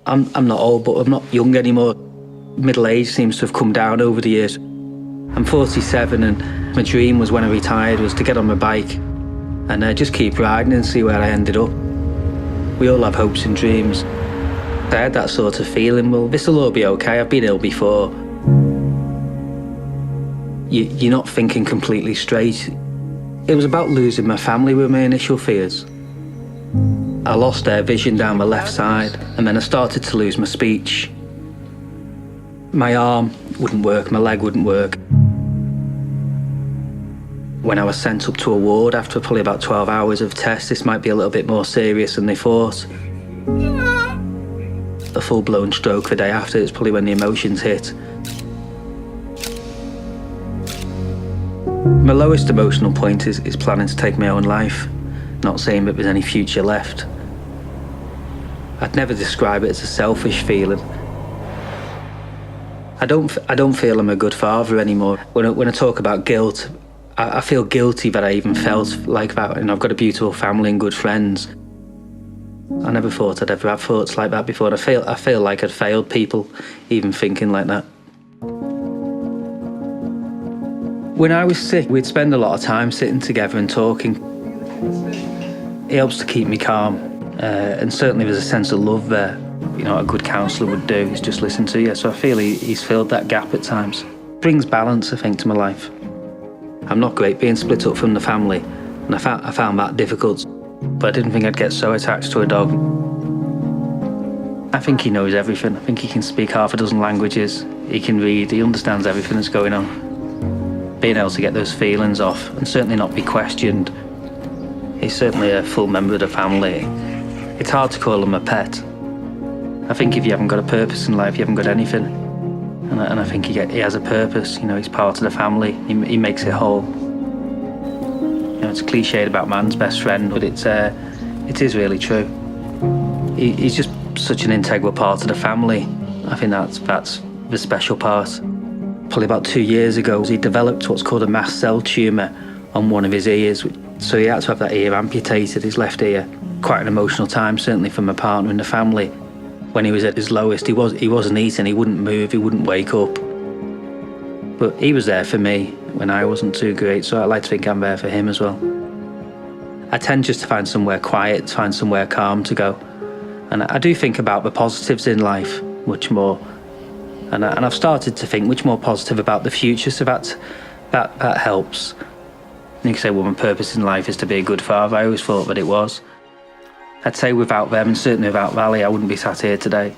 I'm not old, but I'm not young anymore. Middle age seems to have come down over the years. I'm 47 and my dream was when I retired was to get on my bike and just keep riding and see where I ended up. We all have hopes and dreams. I had that sort of feeling, well, this will all be okay, I've been ill before. You're not thinking completely straight. It was about losing my family were my initial fears. I lost their vision down my left side, and then I started to lose my speech. My arm wouldn't work, my leg wouldn't work. When I was sent up to a ward after probably about 12 hours of tests, this might be a little bit more serious than they thought. A full-blown stroke the day after, it's probably when the emotions hit. My lowest emotional point is planning to take my own life, not saying that there's any future left. I'd never describe it as a selfish feeling. I don't feel I'm a good father anymore. When I talk about guilt, I feel guilty that I even felt like that, and I've got a beautiful family and good friends. I never thought I'd ever have thoughts like that before, and I feel like I'd failed people even thinking like that. When I was sick, we'd spend a lot of time sitting together and talking. It helps to keep me calm, and certainly there's a sense of love there. You know, what a good counsellor would do is just listen to you, so I feel he's filled that gap at times. Brings balance, I think, to my life. I'm not great being split up from the family, and I found that difficult, but I didn't think I'd get so attached to a dog. I think he knows everything. I think he can speak half a dozen languages. He can read, he understands everything that's going on. Being able to get those feelings off and certainly not be questioned. He's certainly a full member of the family. It's hard to call him a pet. I think if you haven't got a purpose in life, you haven't got anything. And I think he has a purpose. You know, he's part of the family. He makes it whole. You know, it's cliched about man's best friend, but it is really true. He's just such an integral part of the family. I think that's the special part. Probably about 2 years ago, he developed what's called a mast cell tumour on one of his ears. So he had to have that ear amputated, his left ear. Quite an emotional time, certainly for my partner and the family. When he was at his lowest, he wasn't eating, he wouldn't move, he wouldn't wake up. But he was there for me when I wasn't too great, so I like to think I'm there for him as well. I tend just to find somewhere quiet, to find somewhere calm to go. And I do think about the positives in life much more. And I've started to think much more positive about the future, so that helps. You can say, well, my purpose in life is to be a good father. I always thought that it was. I'd say without them, and certainly without Valley, I wouldn't be sat here today.